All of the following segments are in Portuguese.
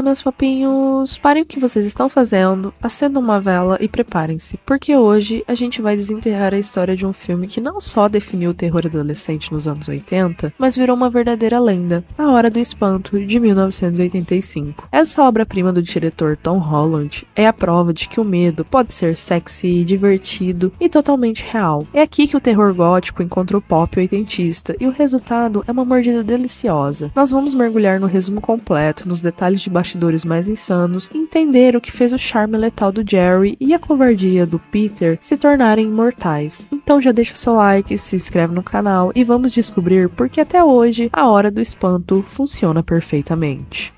meus papinhos, parem o que vocês estão fazendo, acendam uma vela e preparem-se, porque hoje a gente vai desenterrar a história de um filme que não só definiu o terror adolescente nos anos 80, mas virou uma verdadeira lenda, A Hora do Espanto, de 1985. Essa obra-prima do diretor Tom Holland é a prova de que o medo pode ser sexy, divertido e totalmente real. É aqui que o terror gótico encontra o pop oitentista e o resultado é uma mordida deliciosa. Nós vamos mergulhar no resumo completo, nos detalhes de bastidores mais insanos, e entender o que fez o charme letal do Jerry e a covardia do Peter se tornarem imortais. Então já deixa o seu like, se inscreve no canal e vamos descobrir por que até hoje A Hora do Espanto funciona perfeitamente.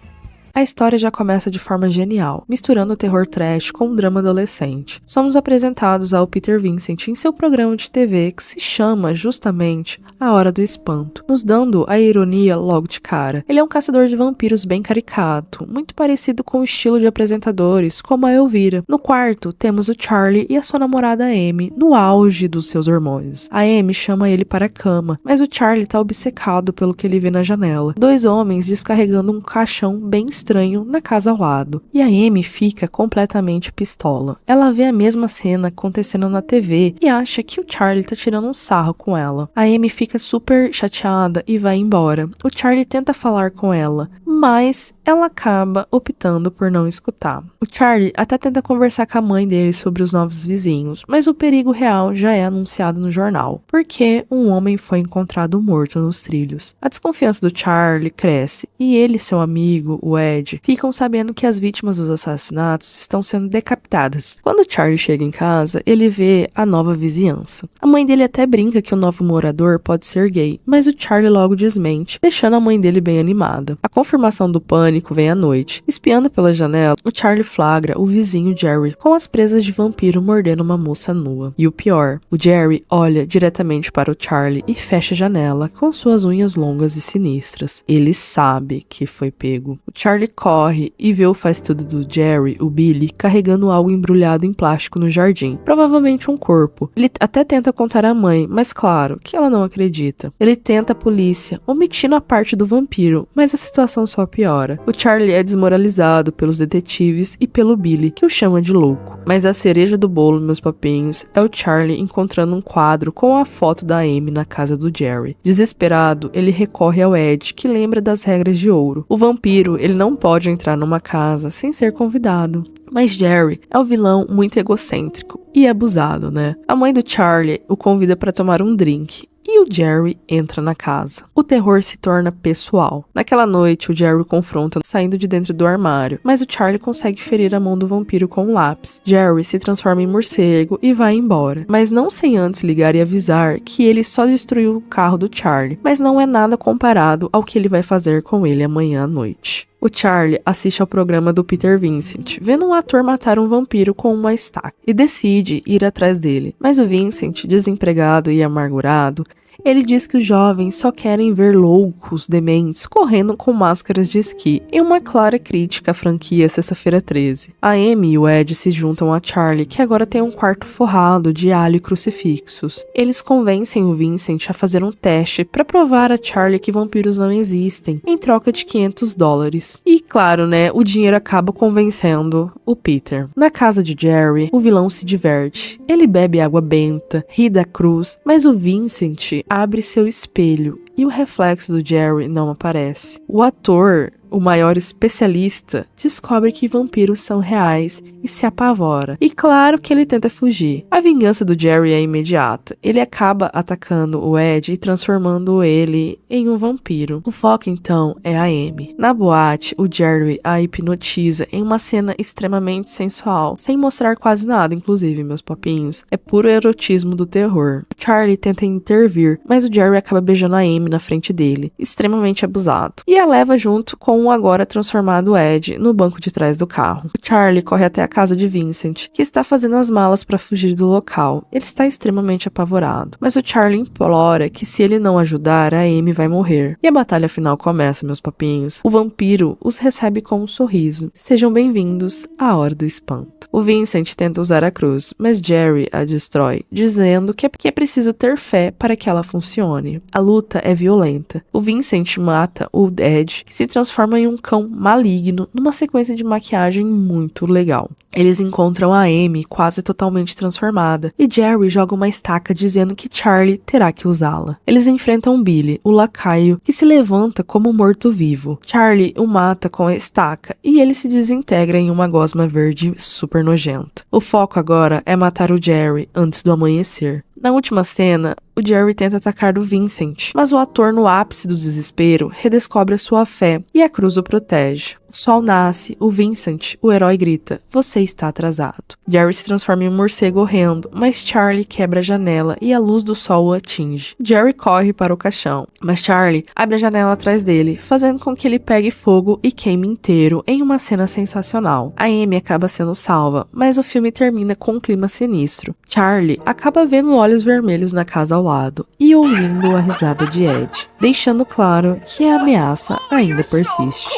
A história já começa de forma genial, misturando o terror trash com o drama adolescente. Somos apresentados ao Peter Vincent em seu programa de TV que se chama justamente A Hora do Espanto, nos dando a ironia logo de cara. Ele é um caçador de vampiros bem caricato, muito parecido com o estilo de apresentadores como a Elvira. No quarto, temos o Charlie e a sua namorada Amy, no auge dos seus hormônios. A Amy chama ele para a cama, mas o Charlie tá obcecado pelo que ele vê na janela. Dois homens descarregando um caixão bem estranho na casa ao lado. E a Amy fica completamente pistola. Ela vê a mesma cena acontecendo na TV e acha que o Charlie tá tirando um sarro com ela. A Amy fica super chateada e vai embora. O Charlie tenta falar com ela, mas ela acaba optando por não escutar. O Charlie até tenta conversar com a mãe dele sobre os novos vizinhos, mas o perigo real já é anunciado no jornal, porque um homem foi encontrado morto nos trilhos. A desconfiança do Charlie cresce e ele e seu amigo, o Ed, ficam sabendo que as vítimas dos assassinatos estão sendo decapitadas. Quando Charlie chega em casa, ele vê a nova vizinhança. A mãe dele até brinca que o novo morador pode ser gay, mas o Charlie logo desmente, deixando a mãe dele bem animada. A confirmação do pânico vem à noite. Espiando pela janela, o Charlie flagra o vizinho Jerry com as presas de vampiro mordendo uma moça nua. E o pior, o Jerry olha diretamente para o Charlie e fecha a janela com suas unhas longas e sinistras. Ele sabe que foi pego. O Charlie corre e vê o faz-tudo do Jerry, o Billy, carregando algo embrulhado em plástico no jardim, provavelmente um corpo. Ele até tenta contar à mãe, mas claro que ela não acredita. Ele tenta a polícia, omitindo a parte do vampiro, mas a situação só piora. O Charlie é desmoralizado pelos detetives e pelo Billy, que o chama de louco. Mas a cereja do bolo, meus papinhos, é o Charlie encontrando um quadro com a foto da Amy na casa do Jerry. Desesperado, ele recorre ao Ed, que lembra das regras de ouro. O vampiro, ele não pode entrar numa casa sem ser convidado. Mas Jerry é um vilão muito egocêntrico e abusado, né? A mãe do Charlie o convida para tomar um drink e o Jerry entra na casa. O terror se torna pessoal. Naquela noite, o Jerry confronta saindo de dentro do armário, mas o Charlie consegue ferir a mão do vampiro com um lápis. Jerry se transforma em morcego e vai embora, mas não sem antes ligar e avisar que ele só destruiu o carro do Charlie, mas não é nada comparado ao que ele vai fazer com ele amanhã à noite. O Charlie assiste ao programa do Peter Vincent, vendo um ator matar um vampiro com uma estaca, e decide ir atrás dele. Mas o Vincent, desempregado e amargurado, ele diz que os jovens só querem ver loucos, dementes, correndo com máscaras de esqui, em uma clara crítica à franquia Sexta-feira 13. A Amy e o Ed se juntam a Charlie, que agora tem um quarto forrado de alho e crucifixos. Eles convencem o Vincent a fazer um teste para provar a Charlie que vampiros não existem, em troca de $500. E claro, né, o dinheiro acaba convencendo o Peter. Na casa de Jerry, o vilão se diverte. Ele bebe água benta, ri da cruz, mas o Vincent abre seu espelho e o reflexo do Jerry não aparece. O ator, o maior especialista, descobre que vampiros são reais e se apavora. E claro que ele tenta fugir. A vingança do Jerry é imediata. Ele acaba atacando o Ed e transformando ele em um vampiro. O foco então é a Amy. Na boate, o Jerry a hipnotiza em uma cena extremamente sensual, sem mostrar quase nada, inclusive, meus papinhos. É puro erotismo do terror. Charlie tenta intervir, mas o Jerry acaba beijando a Amy na frente dele, extremamente abusado. E a leva junto com o agora transformado Ed no banco de trás do carro. O Charlie corre até a casa de Vincent, que está fazendo as malas para fugir do local. Ele está extremamente apavorado, mas o Charlie implora que se ele não ajudar, a Amy vai morrer. E a batalha final começa, meus papinhos. O vampiro os recebe com um sorriso. Sejam bem-vindos à Hora do Espanto. O Vincent tenta usar a cruz, mas Jerry a destrói, dizendo que é preciso ter fé para que ela funcione. A luta é violenta. O Vincent mata o Ed, que se transforma transforma em um cão maligno numa sequência de maquiagem muito legal. Eles encontram a Amy quase totalmente transformada e Jerry joga uma estaca dizendo que Charlie terá que usá-la. Eles enfrentam Billy, o lacaio, que se levanta como morto-vivo. Charlie o mata com a estaca e ele se desintegra em uma gosma verde super nojenta. O foco agora é matar o Jerry antes do amanhecer. Na última cena, o Jerry tenta atacar o Vincent, mas o ator, no ápice do desespero, redescobre a sua fé e a cruz o protege. O sol nasce, o Vincent, o herói, grita: "Você está atrasado." Jerry se transforma em um morcego horrendo, mas Charlie quebra a janela e a luz do sol o atinge. Jerry corre para o caixão, mas Charlie abre a janela atrás dele, fazendo com que ele pegue fogo e queime inteiro em uma cena sensacional. A Amy acaba sendo salva, mas o filme termina com um clima sinistro. Charlie acaba vendo olhos vermelhos na casa ao lado e ouvindo a risada de Ed, deixando claro que a ameaça ainda persiste.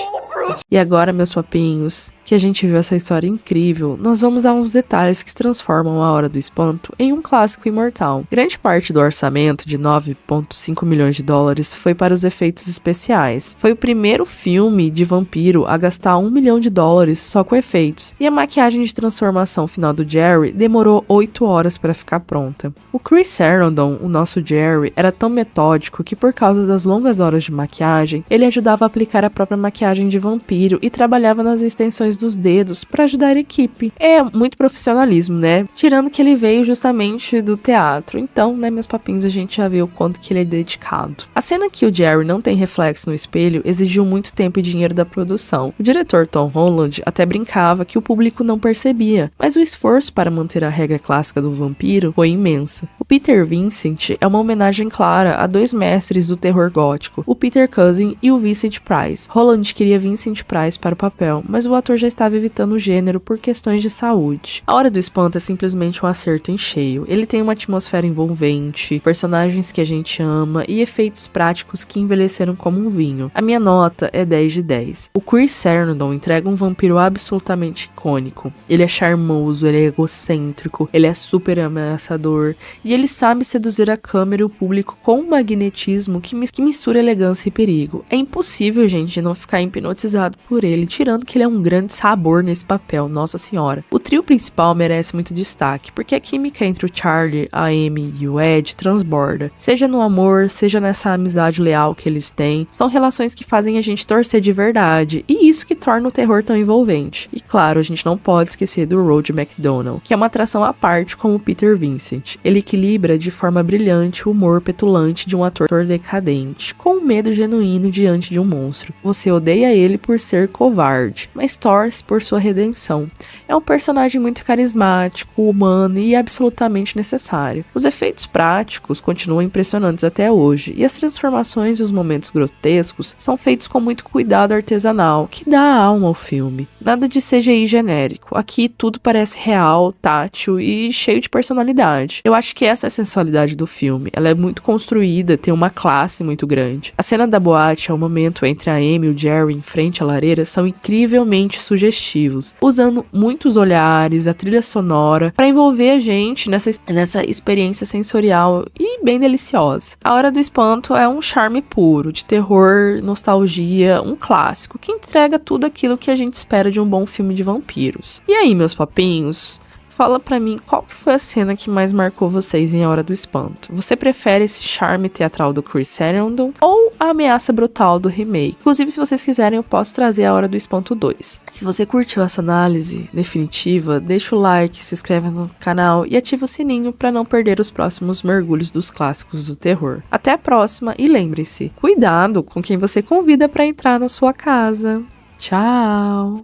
E agora, meus papinhos, que a gente viu essa história incrível, nós vamos a uns detalhes que transformam A Hora do Espanto em um clássico imortal. Grande parte do orçamento, de 9,5 milhões de dólares, foi para os efeitos especiais. Foi o primeiro filme de vampiro a gastar 1 milhão de dólares só com efeitos, e a maquiagem de transformação final do Jerry demorou 8 horas para ficar pronta. O Chris Sarandon, o nosso Jerry, era tão metódico que, por causa das longas horas de maquiagem, ele ajudava a aplicar a própria maquiagem de vampiro e trabalhava nas extensões dos dedos para ajudar a equipe. É muito profissionalismo, né? Tirando que ele veio justamente do teatro. Então, né, meus papinhos, a gente já viu o quanto que ele é dedicado. A cena que o Jerry não tem reflexo no espelho exigiu muito tempo e dinheiro da produção. O diretor Tom Holland até brincava que o público não percebia, mas o esforço para manter a regra clássica do vampiro foi imenso. O Peter Vincent é uma homenagem clara a dois mestres do terror gótico, o Peter Cushing e o Vincent Price. Holland queria Vincent Price para o papel, mas o ator já estava evitando o gênero por questões de saúde. A Hora do Espanto é simplesmente um acerto em cheio. Ele tem uma atmosfera envolvente, personagens que a gente ama e efeitos práticos que envelheceram como um vinho. A minha nota é 10 de 10. O Chris Sarandon entrega um vampiro absolutamente icônico. Ele é charmoso, ele é egocêntrico, ele é super ameaçador e ele sabe seduzir a câmera e o público com um magnetismo que mistura elegância e perigo. É impossível, gente, não ficar hipnotizado por ele, tirando que ele é um grande sabor nesse papel, nossa senhora. O trio principal merece muito destaque, porque a química entre o Charlie, a Amy e o Ed transborda. Seja no amor, seja nessa amizade leal que eles têm, são relações que fazem a gente torcer de verdade, e isso que torna o terror tão envolvente. E claro, a gente não pode esquecer do Roddy McDowall, que é uma atração à parte como Peter Vincent. Ele equilibra de forma brilhante o humor petulante de um ator decadente, com um medo genuíno diante de um monstro. Você odeia ele por ser covarde, mas torce por sua redenção. É um personagem muito carismático, humano e absolutamente necessário. Os efeitos práticos continuam impressionantes até hoje, e as transformações e os momentos grotescos são feitos com muito cuidado artesanal, que dá alma ao filme. Nada de CGI genérico. Aqui tudo parece real, tátil e cheio de personalidade. Eu acho que essa é a sensualidade do filme. Ela é muito construída, tem uma classe muito grande. A cena da boate é o momento entre a Amy e o Jerry em frente à lareira são incrivelmente sugestivos, usando muitos olhares, a trilha sonora, para envolver a gente nessa experiência sensorial e bem deliciosa. A Hora do Espanto é um charme puro, de terror, nostalgia, um clássico, que entrega tudo aquilo que a gente espera de um bom filme de vampiros. E aí, meus papinhos? Fala pra mim qual que foi a cena que mais marcou vocês em A Hora do Espanto. Você prefere esse charme teatral do Chris Sarandon ou a ameaça brutal do remake? Inclusive, se vocês quiserem, eu posso trazer A Hora do Espanto 2. Se você curtiu essa análise definitiva, deixa o like, se inscreve no canal e ativa o sininho para não perder os próximos mergulhos dos clássicos do terror. Até a próxima e lembre-se, cuidado com quem você convida para entrar na sua casa. Tchau!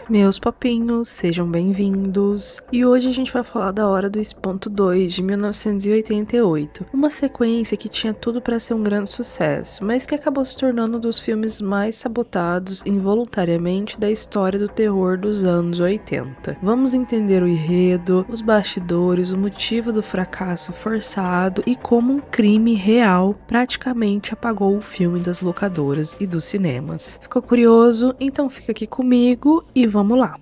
Meus papinhos, sejam bem-vindos. E hoje a gente vai falar da Hora do Espanto 2, de 1988. Uma sequência que tinha tudo para ser um grande sucesso, mas que acabou se tornando um dos filmes mais sabotados involuntariamente da história do terror dos anos 80. Vamos entender o enredo, os bastidores, o motivo do fracasso forçado e como um crime real praticamente apagou o filme das locadoras e dos cinemas. Ficou curioso? Então fica aqui comigo e vamos lá.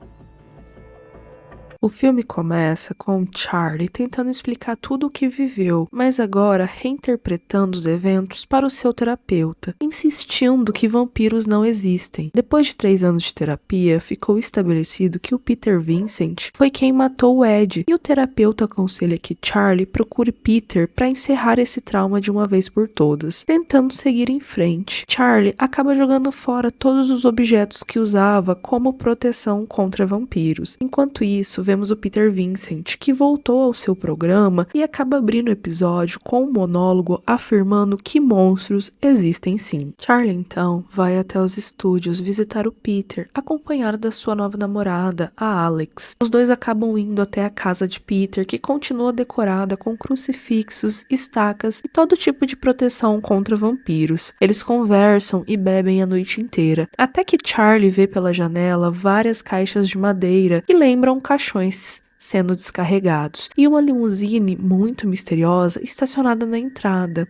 O filme começa com Charlie tentando explicar tudo o que viveu, mas agora reinterpretando os eventos para o seu terapeuta, insistindo que vampiros não existem. Depois de 3 anos de terapia, ficou estabelecido que o Peter Vincent foi quem matou o Ed, e o terapeuta aconselha que Charlie procure Peter para encerrar esse trauma de uma vez por todas, tentando seguir em frente. Charlie acaba jogando fora todos os objetos que usava como proteção contra vampiros. Enquanto isso, vemos o Peter Vincent, que voltou ao seu programa e acaba abrindo o episódio com um monólogo afirmando que monstros existem sim. Charlie então vai até os estúdios visitar o Peter, acompanhado da sua nova namorada, a Alex. Os dois acabam indo até a casa de Peter, que continua decorada com crucifixos, estacas e todo tipo de proteção contra vampiros. Eles conversam e bebem a noite inteira, até que Charlie vê pela janela várias caixas de madeira que lembram caixões sendo descarregados, e uma limusine muito misteriosa estacionada na entrada.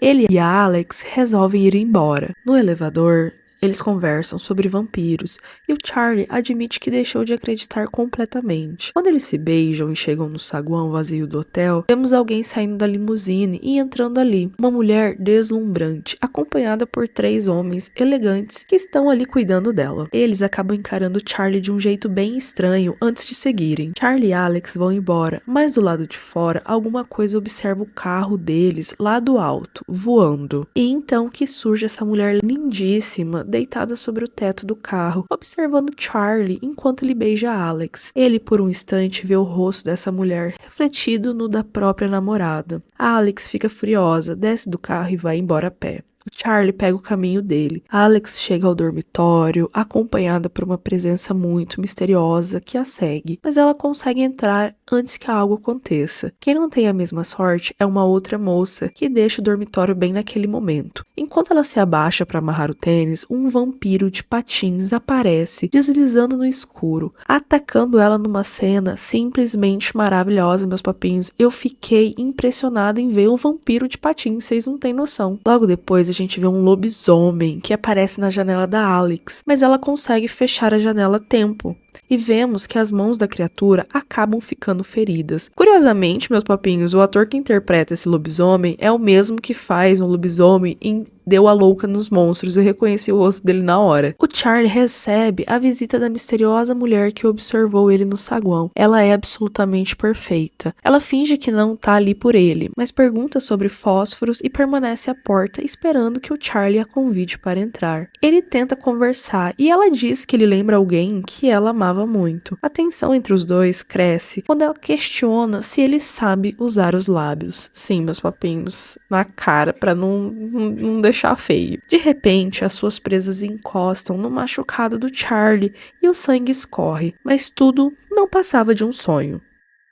Ele e a Alex resolvem ir embora. No elevador, eles conversam sobre vampiros e o Charlie admite que deixou de acreditar completamente. Quando eles se beijam e chegam no saguão vazio do hotel, vemos alguém saindo da limusine e entrando ali. Uma mulher deslumbrante, acompanhada por 3 homens elegantes que estão ali cuidando dela. Eles acabam encarando Charlie de um jeito bem estranho antes de seguirem. Charlie e Alex vão embora, mas do lado de fora, alguma coisa observa o carro deles lá do alto, voando. E então que surge essa mulher lindíssima, deitada sobre o teto do carro, observando Charlie enquanto ele beija Alex. Ele, por um instante, vê o rosto dessa mulher refletido no da própria namorada. A Alex fica furiosa, desce do carro e vai embora a pé. O Charlie pega o caminho dele. A Alex chega ao dormitório, acompanhada por uma presença muito misteriosa que a segue, mas ela consegue entrar antes que algo aconteça. Quem não tem a mesma sorte é uma outra moça que deixa o dormitório bem naquele momento. Enquanto ela se abaixa para amarrar o tênis, um vampiro de patins aparece, deslizando no escuro, atacando ela numa cena simplesmente maravilhosa, meus papinhos. Eu fiquei impressionada em ver um vampiro de patins, vocês não têm noção. Logo depois a gente vê um lobisomem que aparece na janela da Alex, mas ela consegue fechar a janela a tempo. E vemos que as mãos da criatura acabam ficando feridas. Curiosamente, meus papinhos, o ator que interpreta esse lobisomem é o mesmo que faz um lobisomem em Deu a Louca nos Monstros. Eu reconheci o rosto dele na hora. O Charlie recebe a visita da misteriosa mulher que observou ele no saguão. Ela é absolutamente perfeita. Ela finge que não tá ali por ele, mas pergunta sobre fósforos e permanece à porta esperando que o Charlie a convide para entrar. Ele tenta conversar e ela diz que ele lembra alguém que ela amava muito. A tensão entre os dois cresce quando ela questiona se ele sabe usar os lábios. Sim, meus papinhos, na cara, pra não deixar feio. De repente, as suas presas encostam no machucado do Charlie e o sangue escorre, mas tudo não passava de um sonho.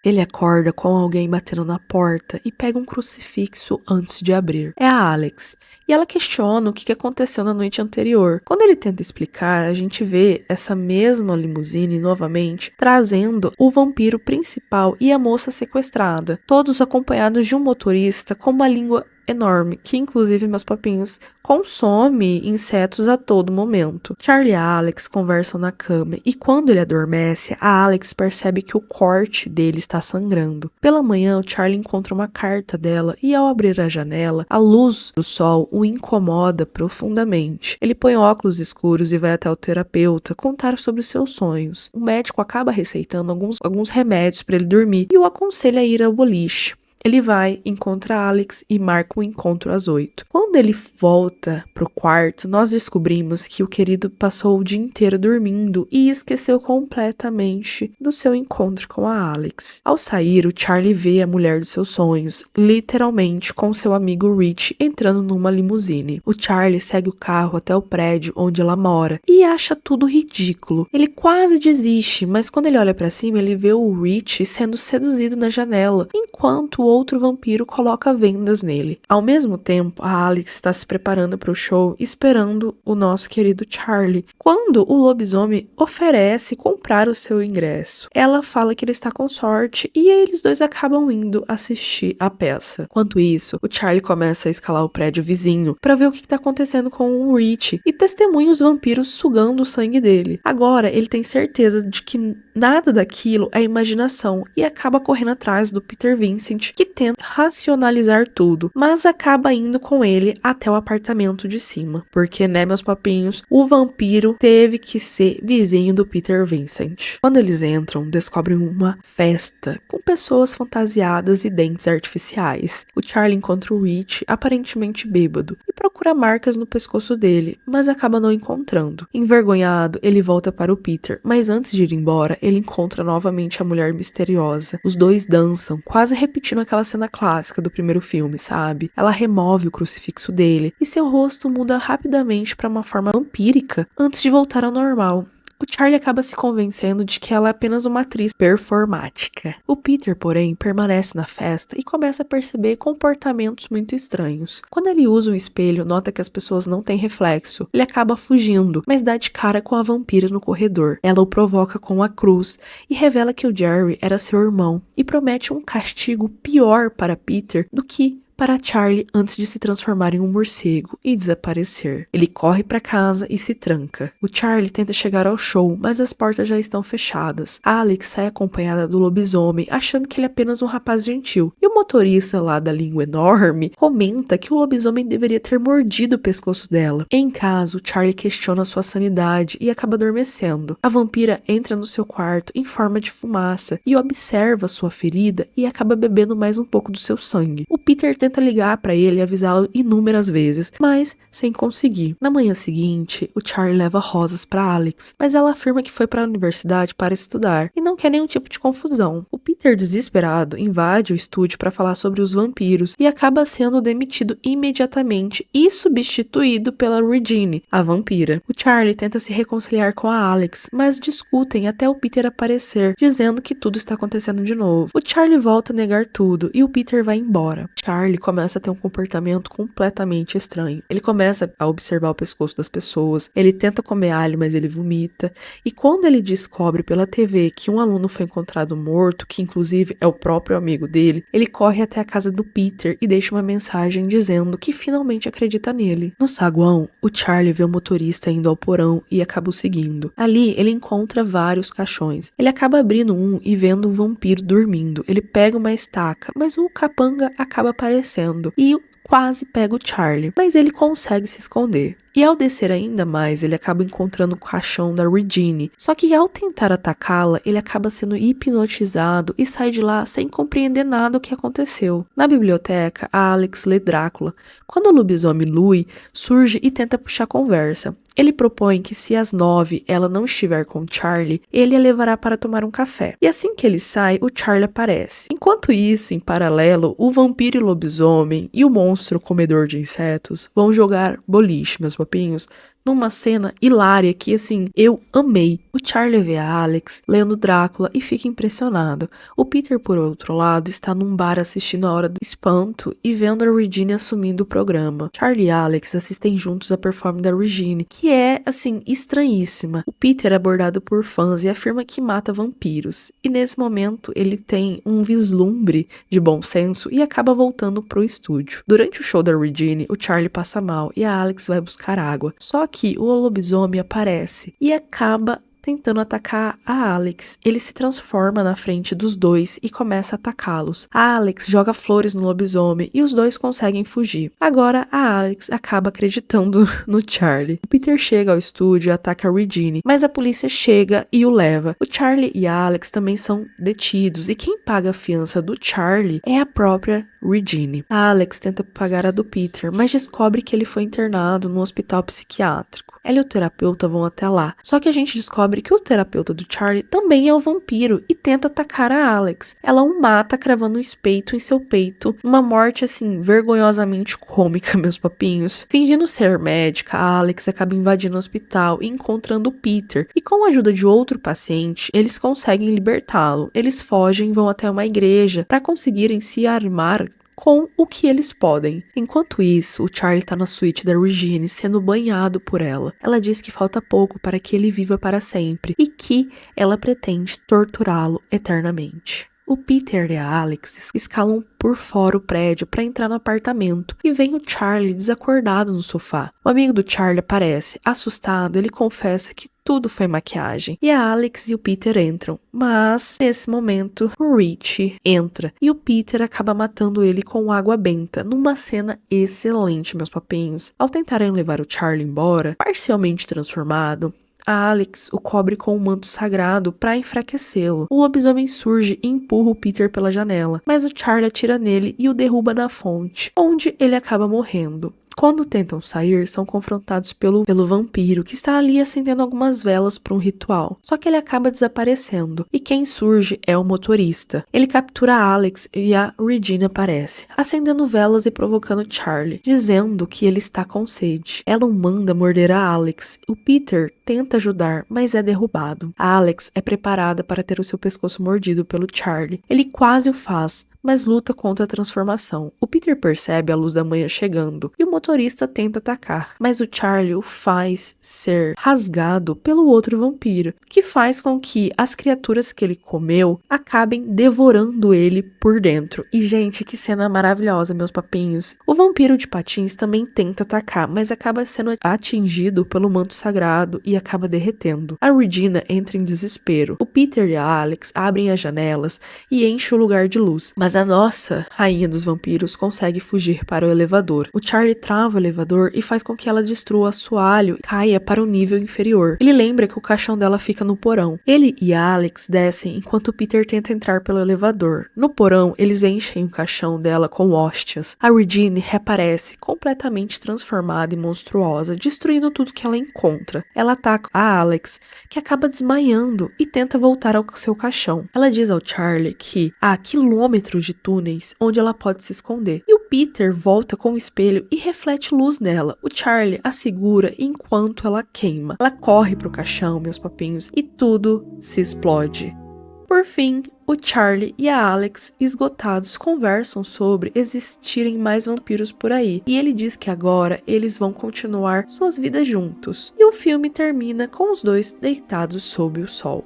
Ele acorda com alguém batendo na porta e pega um crucifixo antes de abrir. É a Alex, e ela questiona o que aconteceu na noite anterior. Quando ele tenta explicar, a gente vê essa mesma limusine novamente trazendo o vampiro principal e a moça sequestrada, todos acompanhados de um motorista com uma língua enorme, que inclusive, meus papinhos, consome insetos a todo momento. Charlie e a Alex conversam na cama e quando ele adormece, a Alex percebe que o corte dele está sangrando. Pela manhã, o Charlie encontra uma carta dela e ao abrir a janela, a luz do sol o incomoda profundamente. Ele põe óculos escuros e vai até o terapeuta contar sobre os seus sonhos. O médico acaba receitando alguns remédios para ele dormir e o aconselha a ir ao boliche. Ele vai, encontra Alex e marca um encontro às 8. Quando ele volta pro quarto, nós descobrimos que o querido passou o dia inteiro dormindo e esqueceu completamente do seu encontro com a Alex. Ao sair, o Charlie vê a mulher dos seus sonhos, literalmente com seu amigo Rich entrando numa limusine. O Charlie segue o carro até o prédio onde ela mora e acha tudo ridículo. Ele quase desiste, mas quando ele olha pra cima, ele vê o Rich sendo seduzido na janela, enquanto o outro vampiro coloca vendas nele. Ao mesmo tempo, a Alex está se preparando para o show, esperando o nosso querido Charlie, quando o lobisomem oferece comprar o seu ingresso. Ela fala que ele está com sorte e eles dois acabam indo assistir a peça. Enquanto isso, o Charlie começa a escalar o prédio vizinho para ver o que está acontecendo com o Rich e testemunha os vampiros sugando o sangue dele. Agora, ele tem certeza de que nada daquilo é imaginação e acaba correndo atrás do Peter Vincent, que tenta racionalizar tudo, mas acaba indo com ele até o apartamento de cima. Porque, né, meus papinhos, o vampiro teve que ser vizinho do Peter Vincent. Quando eles entram, descobrem uma festa com pessoas fantasiadas e dentes artificiais. O Charlie encontra o Rich aparentemente bêbado e procura marcas no pescoço dele, mas acaba não encontrando. Envergonhado, ele volta para o Peter, mas antes de ir embora, ele encontra novamente a mulher misteriosa. Os dois dançam, quase repetindo aquela cena clássica do primeiro filme, sabe? Ela remove o crucifixo dele e seu rosto muda rapidamente para uma forma vampírica antes de voltar ao normal. O Charlie acaba se convencendo de que ela é apenas uma atriz performática. O Peter, porém, permanece na festa e começa a perceber comportamentos muito estranhos. Quando ele usa um espelho, nota que as pessoas não têm reflexo. Ele acaba fugindo, mas dá de cara com a vampira no corredor. Ela o provoca com a cruz e revela que o Jerry era seu irmão e promete um castigo pior para Peter do que para Charlie antes de se transformar em um morcego e desaparecer. Ele corre para casa e se tranca. O Charlie tenta chegar ao show, mas as portas já estão fechadas. A Alex sai acompanhada do lobisomem, achando que ele é apenas um rapaz gentil. E o motorista lá da língua enorme comenta que o lobisomem deveria ter mordido o pescoço dela. Em casa, o Charlie questiona sua sanidade e acaba adormecendo. A vampira entra no seu quarto em forma de fumaça e observa sua ferida e acaba bebendo mais um pouco do seu sangue. O Peter tenta ligar para ele e avisá-lo inúmeras vezes, mas sem conseguir. Na manhã seguinte, o Charlie leva rosas para Alex, mas ela afirma que foi para a universidade para estudar e não quer nenhum tipo de confusão. O Peter, desesperado, invade o estúdio para falar sobre os vampiros e acaba sendo demitido imediatamente e substituído pela Regine, a vampira. O Charlie tenta se reconciliar com a Alex, mas discutem até o Peter aparecer, dizendo que tudo está acontecendo de novo. O Charlie volta a negar tudo e o Peter vai embora. Charlie começa a ter um comportamento completamente estranho. Ele começa a observar o pescoço das pessoas, ele tenta comer alho, mas ele vomita, e quando ele descobre pela TV que um aluno foi encontrado morto, que inclusive é o próprio amigo dele, ele corre até a casa do Peter e deixa uma mensagem dizendo que finalmente acredita nele. No saguão, o Charlie vê o motorista indo ao porão e acaba o seguindo. Ali, ele encontra vários caixões. Ele acaba abrindo um e vendo um vampiro dormindo. Ele pega uma estaca, mas o capanga acaba aparecendo e quase pega o Charlie, mas ele consegue se esconder. E ao descer ainda mais, ele acaba encontrando o caixão da Regine. Só que ao tentar atacá-la, ele acaba sendo hipnotizado e sai de lá sem compreender nada do que aconteceu. Na biblioteca, a Alex lê Drácula, quando o lobisomem Louis surge e tenta puxar conversa. Ele propõe que se às 9 ela não estiver com Charlie, ele a levará para tomar um café. E assim que ele sai, o Charlie aparece. Enquanto isso, em paralelo, o vampiro e o lobisomem e o monstro comedor de insetos vão jogar boliche, meus papinhos, numa cena hilária que, assim, eu amei. O Charlie vê a Alex lendo Drácula e fica impressionado. O Peter, por outro lado, está num bar assistindo a Hora do Espanto e vendo a Regine assumindo o programa. Charlie e Alex assistem juntos a performance da Regine, que é, assim, estranhíssima. O Peter é abordado por fãs e afirma que mata vampiros. E nesse momento, ele tem um vislumbre de bom senso e acaba voltando pro estúdio. Durante o show da Regine, o Charlie passa mal e a Alex vai buscar água. Só que o lobisomem aparece e acaba tentando atacar a Alex. Ele se transforma na frente dos dois e começa a atacá-los. A Alex joga flores no lobisomem e os dois conseguem fugir. Agora, a Alex acaba acreditando no Charlie. O Peter chega ao estúdio e ataca a Regine, mas a polícia chega e o leva. O Charlie e a Alex também são detidos e quem paga a fiança do Charlie é a própria Regine. A Alex tenta pagar a do Peter, mas descobre que ele foi internado num hospital psiquiátrico. Ela e o terapeuta vão até lá, só que a gente descobre que o terapeuta do Charlie também é um vampiro e tenta atacar a Alex. Ela o mata cravando um espeto em seu peito, uma morte assim, vergonhosamente cômica, meus papinhos. Fingindo ser médica, a Alex acaba invadindo o hospital e encontrando o Peter, e com a ajuda de outro paciente, eles conseguem libertá-lo. Eles fogem e vão até uma igreja para conseguirem se armar com o que eles podem. Enquanto isso, o Charlie tá na suíte da Regine sendo banhado por ela. Ela diz que falta pouco para que ele viva para sempre e que ela pretende torturá-lo eternamente. O Peter e a Alex escalam por fora o prédio para entrar no apartamento e vem o Charlie desacordado no sofá. O amigo do Charlie aparece. Assustado, ele confessa que tudo foi maquiagem. E a Alex e o Peter entram. Mas, nesse momento, o Rich entra e o Peter acaba matando ele com água benta, numa cena excelente, meus papinhos. Ao tentarem levar o Charlie embora, parcialmente transformado, a Alex o cobre com um manto sagrado para enfraquecê-lo. O lobisomem surge e empurra o Peter pela janela, mas o Charlie atira nele e o derruba na fonte, onde ele acaba morrendo. Quando tentam sair, são confrontados pelo vampiro, que está ali acendendo algumas velas para um ritual. Só que ele acaba desaparecendo, e quem surge é o motorista. Ele captura a Alex e a Regine aparece, acendendo velas e provocando Charlie, dizendo que ele está com sede. Ela o manda morder a Alex. O Peter tenta ajudar, mas é derrubado. A Alex é preparada para ter o seu pescoço mordido pelo Charlie. Ele quase o faz, mas luta contra a transformação. O Peter percebe a luz da manhã chegando e o motorista tenta atacar, mas o Charlie o faz ser rasgado pelo outro vampiro, que faz com que as criaturas que ele comeu acabem devorando ele por dentro. E gente, que cena maravilhosa, meus papinhos. O vampiro de patins também tenta atacar, mas acaba sendo atingido pelo manto sagrado e acaba derretendo. A Regina entra em desespero. O Peter e a Alex abrem as janelas e enchem o lugar de luz, mas a nossa rainha dos vampiros consegue fugir para o elevador. O Charlie trava o elevador e faz com que ela destrua o assoalho e caia para o nível inferior. Ele lembra que o caixão dela fica no porão. Ele e a Alex descem enquanto o Peter tenta entrar pelo elevador. No porão, eles enchem o caixão dela com hóstias. A Regine reaparece completamente transformada e monstruosa, destruindo tudo que ela encontra. Ela ataca a Alex, que acaba desmaiando e tenta voltar ao seu caixão. Ela diz ao Charlie que há quilômetros de túneis onde ela pode se esconder. E o Peter volta com o espelho e reflete luz nela. O Charlie a segura enquanto ela queima. Ela corre pro caixão, meus papinhos, e tudo se explode. Por fim, o Charlie e a Alex, esgotados, conversam sobre existirem mais vampiros por aí. E ele diz que agora eles vão continuar suas vidas juntos. E o filme termina com os dois deitados sob o sol.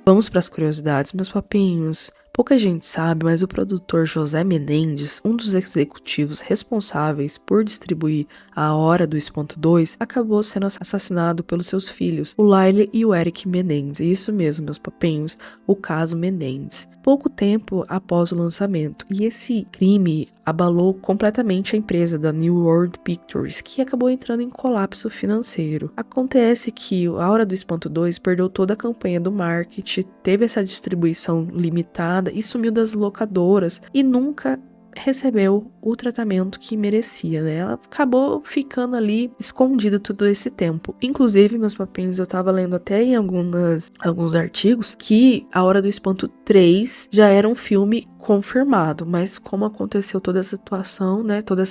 Vamos para as curiosidades, meus papinhos. Pouca gente sabe, mas o produtor José Menendez, um dos executivos responsáveis por distribuir A Hora do Espanto 2, acabou sendo assassinado pelos seus filhos, o Lyle e o Eric Menendez. Isso mesmo, meus papinhos, o caso Menendez. Pouco tempo após o lançamento, e esse crime abalou completamente a empresa da New World Pictures, que acabou entrando em colapso financeiro. Acontece que A Hora do Espanto 2 perdeu toda a campanha do marketing, teve essa distribuição limitada e sumiu das locadoras e nunca recebeu o tratamento que merecia, né? Ela acabou ficando ali escondida todo esse tempo. Inclusive, meus papinhos, eu tava lendo até em alguns artigos que A Hora do Espanto 3 já era um filme confirmado, mas como aconteceu toda essa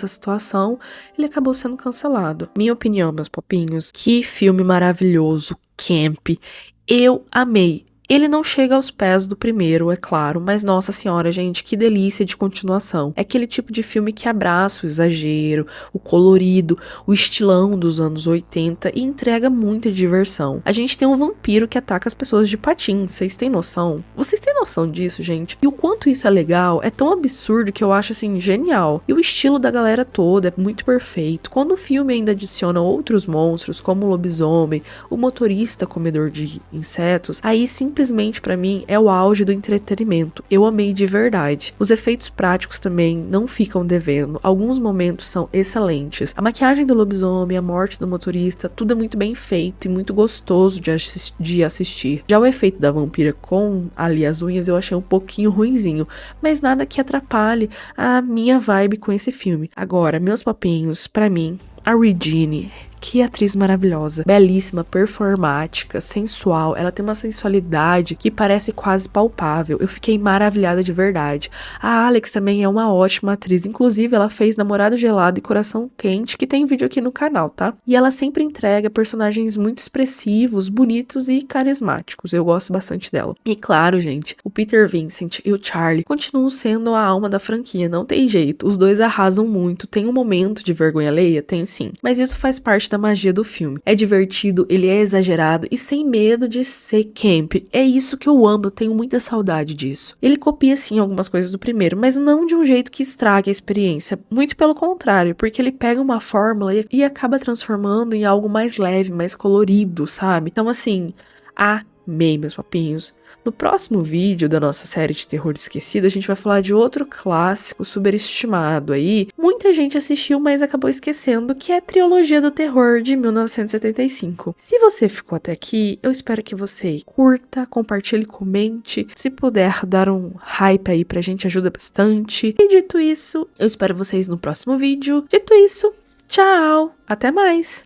situação, ele acabou sendo cancelado. Minha opinião, meus papinhos, que filme maravilhoso, camp, eu amei. Ele não chega aos pés do primeiro, é claro, mas nossa senhora, gente, que delícia de continuação. É aquele tipo de filme que abraça o exagero, o colorido, o estilão dos anos 80 e entrega muita diversão. A gente tem um vampiro que ataca as pessoas de patins, vocês têm noção? Vocês têm noção disso, gente? E o quanto isso é legal, é tão absurdo que eu acho, assim, genial. E o estilo da galera toda é muito perfeito. Quando o filme ainda adiciona outros monstros, como o lobisomem, o motorista comedor de insetos, aí sim simplesmente pra mim é o auge do entretenimento. Eu amei de verdade. Os efeitos práticos também não ficam devendo. Alguns momentos são excelentes. A maquiagem do lobisomem, a morte do motorista, tudo é muito bem feito e muito gostoso de assistir. Já o efeito da vampira com ali as unhas eu achei um pouquinho ruinzinho, mas nada que atrapalhe a minha vibe com esse filme. Agora, meus papinhos, pra mim, a Regine, que atriz maravilhosa, belíssima, performática, sensual, ela tem uma sensualidade que parece quase palpável, eu fiquei maravilhada de verdade. A Alex também é uma ótima atriz, inclusive ela fez Namorado Gelado e Coração Quente, que tem vídeo aqui no canal, tá? E ela sempre entrega personagens muito expressivos, bonitos e carismáticos, eu gosto bastante dela. E claro, gente, o Peter Vincent e o Charlie continuam sendo a alma da franquia, não tem jeito, os dois arrasam muito, tem um momento de vergonha alheia? Tem sim, mas isso faz parte da magia do filme. É divertido, ele é exagerado e sem medo de ser camp. É isso que eu amo, eu tenho muita saudade disso. Ele copia sim algumas coisas do primeiro, mas não de um jeito que estrague a experiência. Muito pelo contrário, porque ele pega uma fórmula e acaba transformando em algo mais leve, mais colorido, sabe? Então assim, amei, meus papinhos. No próximo vídeo da nossa série de terror esquecido, a gente vai falar de outro clássico superestimado aí. Muita gente assistiu, mas acabou esquecendo, que é a Trilogia do Terror de 1975. Se você ficou até aqui, eu espero que você curta, compartilhe, comente. Se puder dar um hype aí pra gente, ajuda bastante. E dito isso, eu espero vocês no próximo vídeo. Dito isso, tchau! Até mais!